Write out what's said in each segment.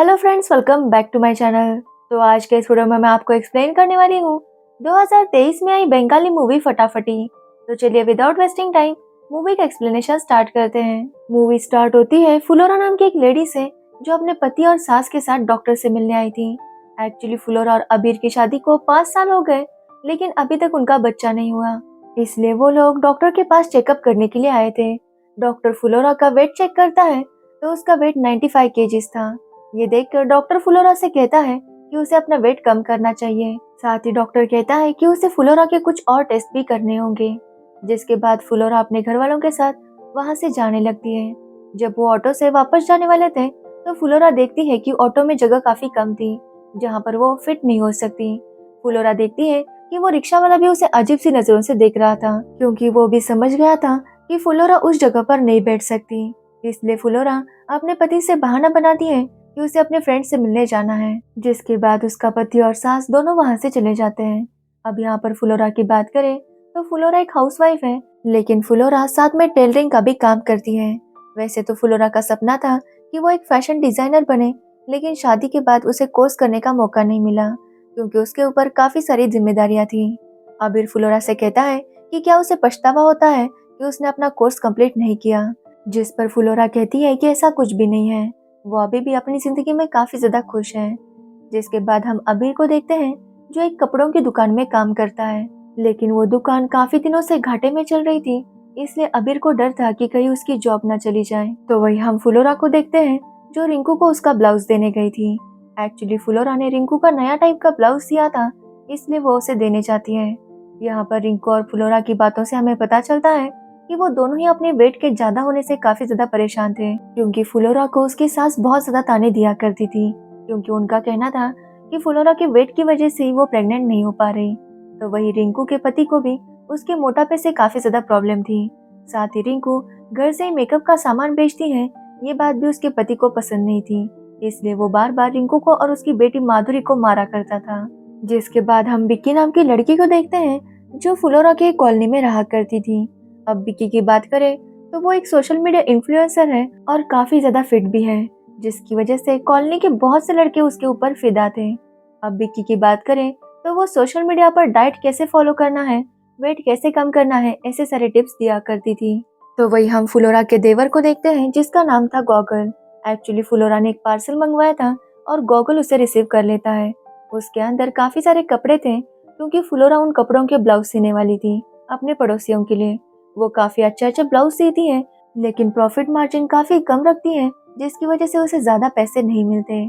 Hello friends, welcome back to my channel. तो आज के इस वीडियो में मैं आपको एक्सप्लेन करने वाली हूँ 2023 में आई बंगाली मूवी फटाफटी। तो चलिए विदाउट वेस्टिंग टाइम मूवी का एक्सप्लेनेशन स्टार्ट करते हैं। मूवी स्टार्ट होती है फुलोरा नाम की एक लेडी से, जो अपने पति और सास के साथ डॉक्टर से मिलने आई थी। एक्चुअली फुलोरा और अबीर की शादी को 5 साल हो गए, लेकिन अभी तक उनका बच्चा नहीं हुआ, इसलिए वो लोग डॉक्टर के पास चेकअप करने के लिए आए थे। डॉक्टर फुलोरा का वेट चेक करता है तो उसका वेट 95 केजीज था। ये देखकर डॉक्टर फुलोरा से कहता है कि उसे अपना वेट कम करना चाहिए। साथ ही डॉक्टर कहता है कि उसे फुलोरा के कुछ और टेस्ट भी करने होंगे। जिसके बाद फुलोरा अपने घर वालों के साथ वहां से जाने लगती है। जब वो ऑटो से वापस जाने वाले थे तो फुलोरा देखती है कि ऑटो में जगह काफी कम थी, जहाँ पर वो फिट नहीं हो सकती। फुलोरा देखती है कि वो रिक्शा वाला भी उसे अजीब सी नजरों से देख रहा था, क्योंकि वो भी समझ गया था कि फुलोरा उस जगह पर नहीं बैठ सकती। इसलिए फुलोरा अपने पति से बहाना बनाती है कि उसे अपने फ्रेंड से मिलने जाना है। जिसके बाद उसका पति और सास दोनों वहां से चले जाते हैं। अब यहाँ पर फुलोरा की बात करें तो फुलोरा एक हाउसवाइफ है, लेकिन फुलोरा साथ में टेलरिंग का भी काम करती है। वैसे तो फुलोरा का सपना था कि वो एक फैशन डिजाइनर बने, लेकिन शादी के बाद उसे कोर्स करने का मौका नहीं मिला, क्योंकि उसके ऊपर काफी सारी जिम्मेदारियां थी। अबीर फुलोरा से कहता है कि क्या उसे पछतावा होता है कि उसने अपना कोर्स कंप्लीट नहीं किया, जिस पर फुलोरा कहती है कि ऐसा कुछ भी नहीं है, वो अभी भी अपनी जिंदगी में काफी ज्यादा खुश है। जिसके बाद हम अबीर को देखते हैं, जो एक कपड़ों की दुकान में काम करता है, लेकिन वो दुकान काफी दिनों से घाटे में चल रही थी, इसलिए अबीर को डर था कि कहीं उसकी जॉब न चली जाए। तो वही हम फुलोरा को देखते हैं, जो रिंकू को उसका ब्लाउज देने गई थी। एक्चुअली फुलोरा ने रिंकू का नया टाइप का ब्लाउज सिया था, इसलिए वो उसे देने चाहती है। यहाँ पर रिंकू और फुलोरा की बातों से हमें पता चलता है कि वो दोनों ही अपने वेट के ज्यादा होने से काफी ज्यादा परेशान थे, क्योंकि फुलोरा को उसकी सास बहुत ज्यादा ताने दिया करती थी, क्योंकि उनका कहना था कि फुलोरा के वेट की वजह से ही वो प्रेग्नेंट नहीं हो पा रही। तो वही रिंकू के पति को भी उसके मोटापे से काफी ज्यादा प्रॉब्लम थी। साथ ही रिंकू घर से ही मेकअप का सामान बेचती है, ये बात भी उसके पति को पसंद नहीं थी, इसलिए वो बार बार रिंकू को और उसकी बेटी माधुरी को मारा करता था। जिसके बाद हम विक्की नाम की लड़की को देखते हैं, जो फुलोरा के कॉलोनी में रहा करती थी। अब विक्की की बात करें तो वो एक सोशल मीडिया इन्फ्लुएंसर है और काफी ज्यादा फिट भी है, जिसकी वजह से कॉलोनी के बहुत से लड़के उसके ऊपर फिदा थे। अब विक्की की बात करें तो वो सोशल मीडिया पर डाइट कैसे फॉलो करना है, वेट कैसे कम करना है, ऐसे सारे टिप्स दिया करती थी। तो वही हम फुलोरा के देवर को देखते हैं, जिसका नाम था गॉगल। एक्चुअली फुलोरा ने एक पार्सल मंगवाया था और गॉगल उसे रिसीव कर लेता है। उसके अंदर काफी सारे कपड़े थे, क्योंकि फुलोरा उन कपड़ों के ब्लाउज सीने वाली थी अपने पड़ोसियों के लिए। वो काफी अच्छे अच्छे ब्लाउज सीती है, लेकिन प्रॉफिट मार्जिन काफी कम रखती है, जिसकी वजह से उसे ज्यादा पैसे नहीं मिलते।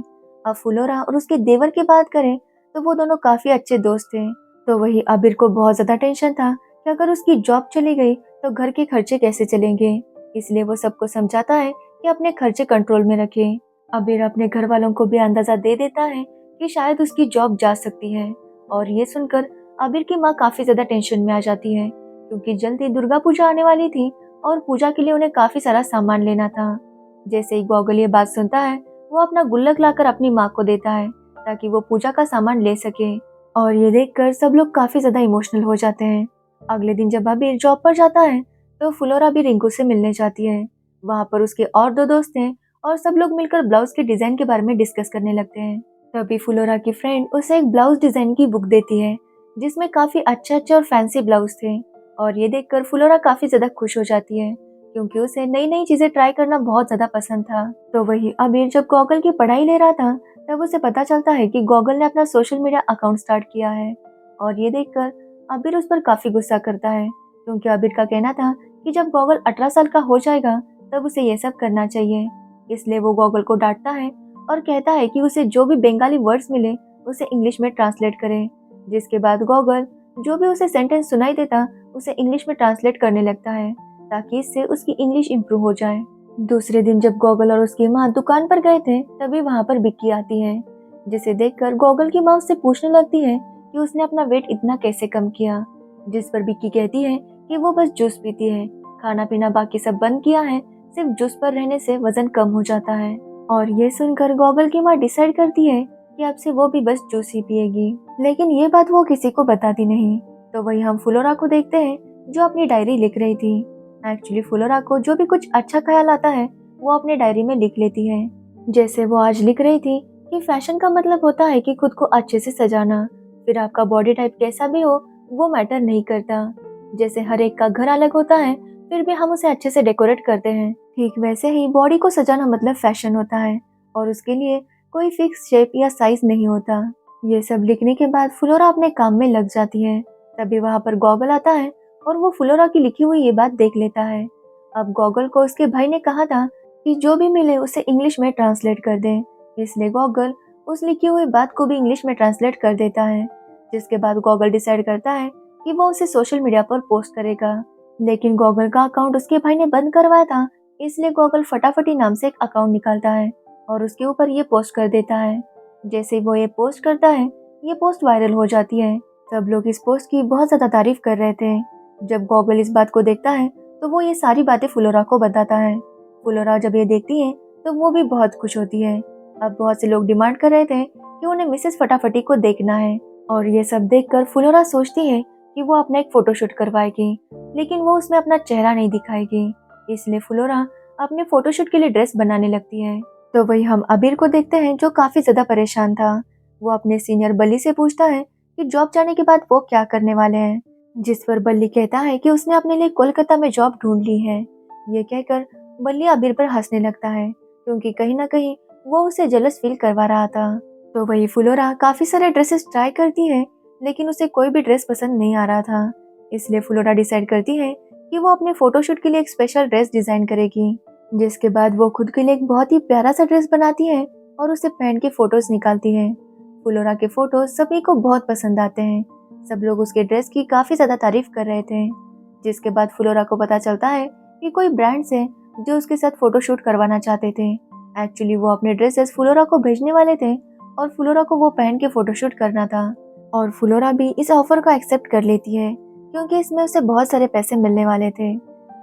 अब फुलोरा और उसके देवर की बात करें तो वो दोनों काफी अच्छे दोस्त थे। तो वही अबीर को बहुत ज्यादा टेंशन था कि अगर उसकी जॉब चली गई तो घर के खर्चे कैसे चलेंगे, इसलिए वो सबको समझाता है कि अपने खर्चे कंट्रोल में रखे। अबीर अपने घर वालों को भी अंदाजा दे देता है कि शायद उसकी जॉब जा सकती है, और ये सुनकर अबीर की माँ काफी ज्यादा टेंशन में आ जाती है, क्योंकि जल्दी दुर्गा पूजा आने वाली थी और पूजा के लिए उन्हें काफी सारा सामान लेना था। जैसे ही गॉगल ये बात सुनता है, वो अपना गुल्लक लाकर अपनी माँ को देता है ताकि वो पूजा का सामान ले सके, और ये देखकर सब लोग काफी ज्यादा इमोशनल हो जाते हैं। अगले दिन जब अबीर जॉब पर जाता है तो फुलोरा भी रिंकू से मिलने जाती है। वहाँ पर उसके और दो दोस्त हैं और सब लोग मिलकर ब्लाउज के डिजाइन के बारे में डिस्कस करने लगते हैं। तभी फुलोरा की फ्रेंड उसे एक ब्लाउज डिजाइन की बुक देती है, जिसमें काफी अच्छे अच्छे और फैंसी ब्लाउज थे, और ये देखकर फुलोरा काफी ज्यादा खुश हो जाती है, क्योंकि उसे नई नई चीजें ट्राई करना बहुत ज्यादा पसंद था। तो वही अबीर जब गॉगल की पढ़ाई ले रहा था, तब उसे पता चलता है कि गॉगल ने अपना सोशल मीडिया अकाउंट स्टार्ट किया है, और ये देखकर अबीर उस पर काफी गुस्सा करता है, क्योंकि अबीर का कहना था कि जब गॉगल 18 साल का हो जाएगा तब उसे ये सब करना चाहिए। इसलिए वो गॉगल को डांटता है और कहता है कि उसे जो भी बंगाली वर्ड्स मिले उसे इंग्लिश में ट्रांसलेट करे। जिसके बाद गॉगल जो भी उसे सेंटेंस सुनाई देता उसे इंग्लिश में ट्रांसलेट करने लगता है, ताकि इससे उसकी इंग्लिश इम्प्रूव हो जाए। दूसरे दिन जब गॉगल और उसकी माँ दुकान पर गए थे, तभी वहाँ पर बिक्की आती है, जिसे देखकर गॉगल की माँ उससे पूछने लगती है कि उसने अपना वेट इतना कैसे कम किया। जिस पर बिक्की कहती है कि वो बस जूस पीती है, खाना पीना बाकी सब बंद किया है, सिर्फ जूस पर रहने से वजन कम हो जाता है। और ये सुनकर गॉगल की माँ डिसाइड करती है कि अब से वो भी बस जूस ही पिएगी, लेकिन ये बात वो किसी को बताती नहीं। तो वही हम फुलोरा को देखते हैं, जो अपनी डायरी लिख रही थी। एक्चुअली फुलोरा को जो भी कुछ अच्छा ख्याल आता है वो अपने डायरी में लिख लेती है। जैसे वो आज लिख रही थी कि फैशन का मतलब होता है कि खुद को अच्छे से सजाना, फिर आपका बॉडी टाइप कैसा भी हो वो मैटर नहीं करता। जैसे हर एक का घर अलग होता है, फिर भी हम उसे अच्छे से डेकोरेट करते हैं, ठीक वैसे ही बॉडी को सजाना मतलब फैशन होता है, और उसके लिए कोई फिक्स शेप या साइज नहीं होता। ये सब लिखने के बाद फ्लोरा अपने काम में लग जाती है। तभी वहाँ पर गॉगल आता है और वो फ्लोरा की लिखी हुई ये बात देख लेता है। अब गॉगल को उसके भाई ने कहा था कि जो भी मिले उसे इंग्लिश में ट्रांसलेट कर दें, इसलिए गॉगल उस लिखी हुई बात को भी इंग्लिश में ट्रांसलेट कर देता है। जिसके बाद गॉगल डिसाइड करता है कि वो उसे सोशल मीडिया पर पोस्ट करेगा। लेकिन गॉगल का अकाउंट उसके भाई ने बंद करवाया था, इसलिए गॉगल फटाफटी नाम से एक अकाउंट निकालता है और उसके ऊपर ये पोस्ट कर देता है। जैसे ही वो ये पोस्ट करता है, ये पोस्ट वायरल हो जाती है। सब लोग इस पोस्ट की बहुत ज्यादा तारीफ कर रहे थे। जब गॉगल इस बात को देखता है तो वो ये सारी बातें फ्लोरा को बताता है। फ्लोरा जब ये देखती है तो वो भी बहुत खुश होती है। अब बहुत से लोग डिमांड कर रहे थे कि उन्हें मिसेस फटाफटी को देखना है, और ये सब देखकर फ्लोरा सोचती है कि वो अपना एक फोटोशूट करवाएगी, लेकिन वो उसमें अपना चेहरा नहीं दिखाएगी। इसलिए फ्लोरा अपने फोटोशूट के लिए ड्रेस बनाने लगती है। तो वही हम अबीर को देखते हैं जो काफी ज्यादा परेशान था। वो अपने सीनियर बल्ली से पूछता है कि जॉब जाने के बाद वो क्या करने वाले हैं, जिस पर बल्ली कहता है कि उसने अपने लिए कोलकाता में जॉब ढूंढ ली है। ये कहकर बल्ली अबीर पर हंसने लगता है, क्योंकि कहीं ना कहीं वो उसे जेलस फील करवा रहा था। तो वही फ्लोरा काफी सारे ड्रेसेस ट्राई करती है, लेकिन उसे कोई भी ड्रेस पसंद नहीं आ रहा था। इसलिए फ्लोरा डिसाइड करती है कि वो अपने फोटोशूट के लिए एक स्पेशल ड्रेस डिजाइन करेगी। जिसके बाद वो खुद के लिए एक बहुत ही प्यारा सा ड्रेस बनाती है और उसे पहन के फोटोज निकालती है। फ्लोरा के फोटोज सभी को बहुत पसंद आते हैं। सब लोग उसके ड्रेस की काफी ज्यादा तारीफ कर रहे थे। जिसके बाद फ्लोरा को पता चलता है कि कोई ब्रांड्स है जो उसके साथ फोटोशूट करवाना चाहते थे। एक्चुअली वो अपने ड्रेसेस फ्लोरा को भेजने वाले थे और फ्लोरा को वो पहन के फोटोशूट करना था। और फ्लोरा भी इस ऑफर को एक्सेप्ट कर लेती है, क्योंकि इसमें उसे बहुत सारे पैसे मिलने वाले थे।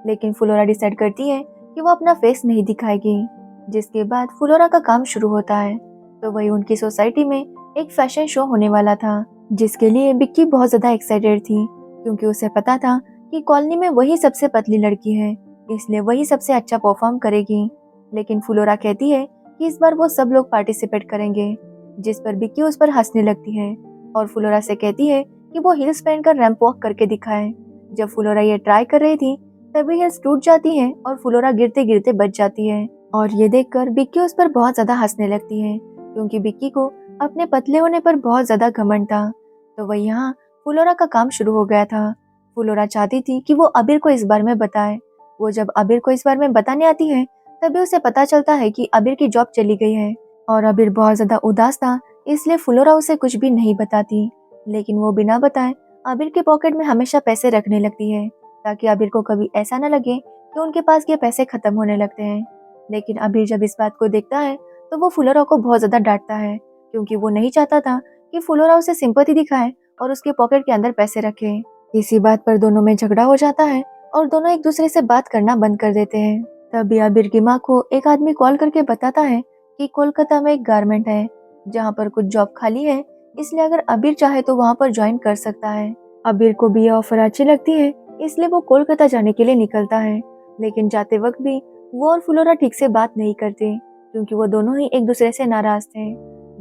लेकिन फ्लोरा डिसाइड करती है कि वो अपना फेस नहीं दिखाएगी। जिसके बाद फ्लोरा का काम शुरू होता है। तो वही उनकी सोसाइटी में एक फैशन शो होने वाला था, जिसके लिए बिक्की बहुत ज्यादा एक्साइटेड थी, क्योंकि उसे पता था कि कॉलोनी में वही सबसे पतली लड़की है, इसलिए वही सबसे अच्छा परफॉर्म करेगी। लेकिन फ्लोरा कहती है कि इस बार वो सब लोग पार्टिसिपेट करेंगे, जिस पर बिक्की उस पर हंसने लगती है और फ्लोरा से कहती है कि वो हिल्स पहनकर रैंप वॉक करके दिखाए। जब फ्लोरा ये ट्राई कर रही थी तभी हिल्स टूट जाती है और फ्लोरा गिरते गिरते बच जाती है, और ये देखकर बिक्की उस पर बहुत ज्यादा हंसने लगती है, क्योंकि बिक्की को अपने पतले होने पर बहुत ज्यादा घमंड था। तो वही यहाँ फ्लोरा का काम शुरू हो गया था। फ्लोरा चाहती थी कि वो अबीर को इस बारे में बताए। वो जब अबीर को इस बारे में बताने आती है तभी उसे पता चलता है कि अबीर की जॉब चली गई है, और अबीर बहुत ज्यादा उदास था, इसलिए फ्लोरा उसे कुछ भी नहीं बताती। लेकिन वो बिना बताए अबीर के पॉकेट में हमेशा पैसे रखने लगती है, ताकि अबीर को कभी ऐसा न लगे कि उनके पास ये पैसे खत्म होने लगते हैं। लेकिन अबीर जब इस बात को देखता है तो वो फ्लोरा को बहुत ज्यादा डांटता है, क्योंकि वो नहीं चाहता था कि फ्लोरा उसे सिंपैथी दिखाए और उसके पॉकेट के अंदर पैसे रखे। इसी बात पर दोनों में झगड़ा हो जाता है और दोनों एक दूसरे से बात करना बंद कर देते हैं। तभी अबीर की माँ को एक आदमी कॉल करके बताता है कि कोलकाता में एक गारमेंट है जहाँ पर कुछ जॉब खाली है, इसलिए अगर अबीर चाहे तो वहाँ पर ज्वाइन कर सकता है। अबीर को भी ये ऑफर अच्छी लगती है, इसलिए वो कोलकाता जाने के लिए निकलता है। लेकिन जाते वक्त भी वो और फ्लोरा ठीक से बात नहीं करते, क्योंकि वो दोनों ही एक दूसरे से नाराज थे।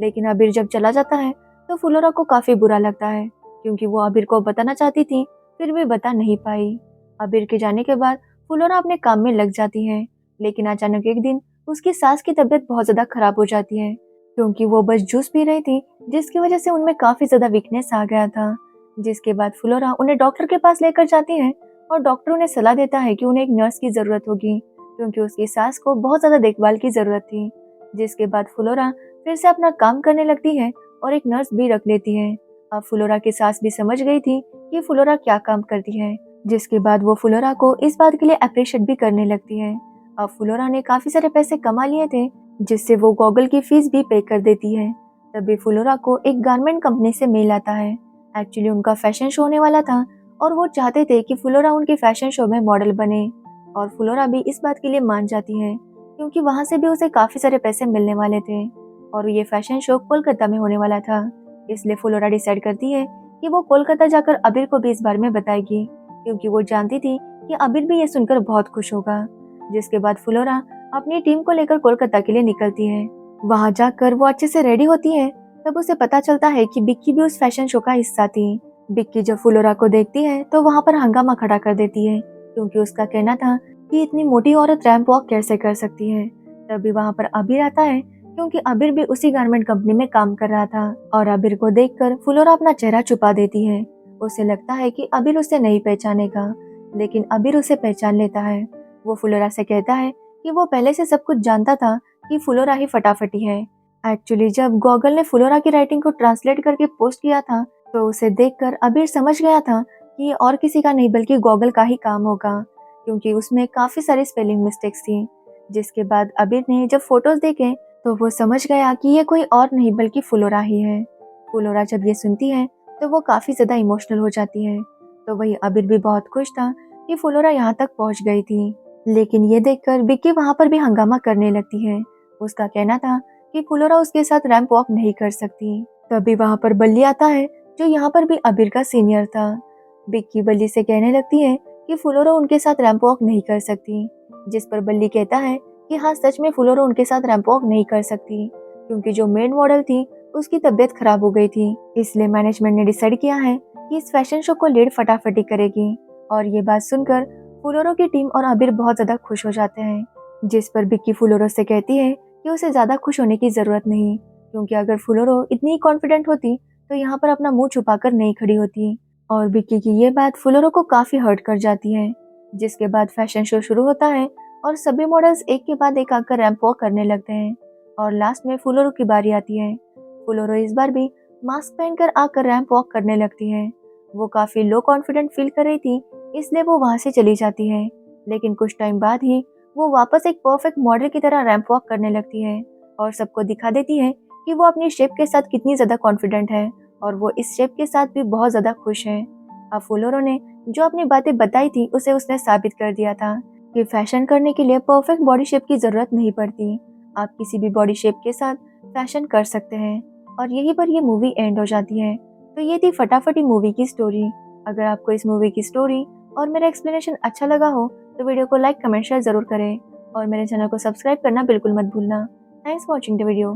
लेकिन अबीर जब चला जाता है तो फ्लोरा को काफी बुरा लगता है, क्योंकि वो अबीर को बताना चाहती थी फिर भी बता नहीं पाई। अबीर के जाने के बाद फ्लोरा अपने काम में लग जाती है, लेकिन अचानक एक दिन उसकी सास की तबीयत बहुत ज्यादा खराब हो जाती है, क्योंकि वो बस जूस पी रही थी, जिसकी वजह से उनमें काफी ज्यादा वीकनेस आ गया था। जिसके बाद फ्लोरा उन्हें डॉक्टर के पास लेकर जाती है और डॉक्टर उन्हें सलाह देता है कि उन्हें एक नर्स की जरूरत होगी, क्योंकि उसकी सास को बहुत ज्यादा देखभाल की जरूरत थी। जिसके बाद फ्लोरा फिर से अपना काम करने लगती है और एक नर्स भी रख लेती है। अब फ्लोरा की सास भी समझ गई थी कि फ्लोरा क्या काम करती है, जिसके बाद वो फ्लोरा को इस बात के लिए अप्रिशिएट भी करने लगती है। अब फ्लोरा ने काफी सारे पैसे कमा लिए थे, जिससे वो गॉगल की फीस भी पे कर देती है। तभी फ्लोरा को एक गारमेंट कंपनी से मेल आता है। एक्चुअली उनका फैशन शो होने वाला था और वो चाहते थे कि फ्लोरा उनके फैशन शो में मॉडल बने, और फ्लोरा भी इस बात के लिए मान जाती है, क्योंकि वहाँ से भी उसे काफी सारे पैसे मिलने वाले थे और ये फैशन शो कोलकाता में होने वाला था। इसलिए फ्लोरा डिसाइड करती है कि वो कोलकाता जाकर अबीर को भी इस बारे में बताएगी, क्योंकि वो जानती थी कि अबीर भी ये सुनकर बहुत खुश होगा। जिसके बाद फ्लोरा अपनी टीम को लेकर कोलकाता के लिए निकलती है। वहां जाकर वो अच्छे से रेडी होती है, तब उसे पता चलता है कि बिक्की भी उस फैशन शो का हिस्सा थी। बिक्की जब फ्लोरा को देखती है तो वहां पर हंगामा खड़ा कर देती है, क्योंकि उसका कहना था कि इतनी मोटी औरत रैंप वॉक कैसे कर सकती है। तभी वहां पर अबीर आता है, क्योंकि अबीर भी उसी गारमेंट कंपनी में काम कर रहा था। और अबीर को देखकर फ्लोरा अपना चेहरा छुपा देती है। उसे लगता है कि अबीर उसे नहीं पहचानेगा, लेकिन अबीर उसे पहचान लेता है। वो फ्लोरा से कहता है कि वो पहले से सब कुछ जानता था कि फ्लोरा ही फटाफटी है। एक्चुअली जब गॉगल ने फ्लोरा की राइटिंग को ट्रांसलेट करके पोस्ट किया था, तो उसे देखकर अबीर समझ गया था कि ये और किसी का नहीं बल्कि गॉगल का ही काम होगा, क्योंकि उसमें काफी सारी स्पेलिंग मिस्टेक्स थी। जिसके बाद अबीर ने जब फोटोज देखे तो वो समझ गया कि ये कोई और नहीं बल्कि फ्लोरा ही है। फ्लोरा जब ये सुनती है तो वो काफी ज्यादा इमोशनल हो जाती है। तो वही अबीर भी बहुत खुश था कि फ्लोरा यहाँ तक पहुँच गई थी। लेकिन ये देखकर बिक्की वहाँ पर भी हंगामा करने लगती है। उसका कहना था कि फ्लोरा उसके साथ रैंप वॉक नहीं कर सकती। तभी वहाँ पर बल्ली आता है, जो यहाँ पर भी अबीर का सीनियर था। बिक्की बल्ली से कहने लगती है कि फ्लोरा उनके साथ रैंप वॉक नहीं कर सकती, जिस पर बल्ली कहता है कि हाँ सच में फ्लोरा उनके साथ रैंप वॉक नहीं कर सकती, क्योंकि जो मेन मॉडल थी उसकी तबीयत खराब हो गई थी। इसलिए मैनेजमेंट ने डिसाइड किया है कि इस फैशन शो को लीड फटाफटी करेगी। और ये बात सुनकर फ्लोरो की टीम और अबीर बहुत ज्यादा खुश हो जाते हैं। जिस पर बिक्की फ्लोरो से कहती है कि उसे ज्यादा खुश होने की जरूरत नहीं, क्योंकि अगर फ्लोरो इतनी कॉन्फिडेंट होती तो यहाँ पर अपना मुंह छुपाकर नहीं खड़ी होती। और बिक्की की ये बात फ्लोरो को काफी हर्ट कर जाती है। जिसके बाद फैशन शो शुरू होता है और सभी मॉडल्स एक के बाद एक आकर रैंप वॉक करने लगते हैं। और लास्ट में फ्लोरो की बारी आती है। फ्लोरो इस बार भी मास्क पहनकर आकर रैंप वॉक करने लगती है। वो काफी लो कॉन्फिडेंट फील कर रही थी, इसलिए वो वहां से चली जाती है। लेकिन कुछ टाइम बाद ही वो वापस एक परफेक्ट मॉडल की तरह रैंप वॉक करने लगती है और सबको दिखा देती है कि वो अपनी शेप के साथ कितनी ज्यादा कॉन्फिडेंट है और वो इस शेप के साथ भी बहुत ज्यादा खुश है। अब फ्लोरो ने जो अपनी बातें बताई थी उसे उसने साबित कर दिया था कि फैशन करने के लिए परफेक्ट बॉडी शेप की जरूरत नहीं पड़ती। आप किसी भी बॉडी शेप के साथ फैशन कर सकते हैं। और यहीं पर ये मूवी एंड हो जाती है। तो ये थी फटाफटी मूवी की स्टोरी। अगर आपको इस मूवी की स्टोरी और मेरा एक्सप्लेनेशन अच्छा लगा हो तो वीडियो को लाइक कमेंट शेयर जरूर करें और मेरे चैनल को सब्सक्राइब करना बिल्कुल मत भूलना। Thanks for watching the video.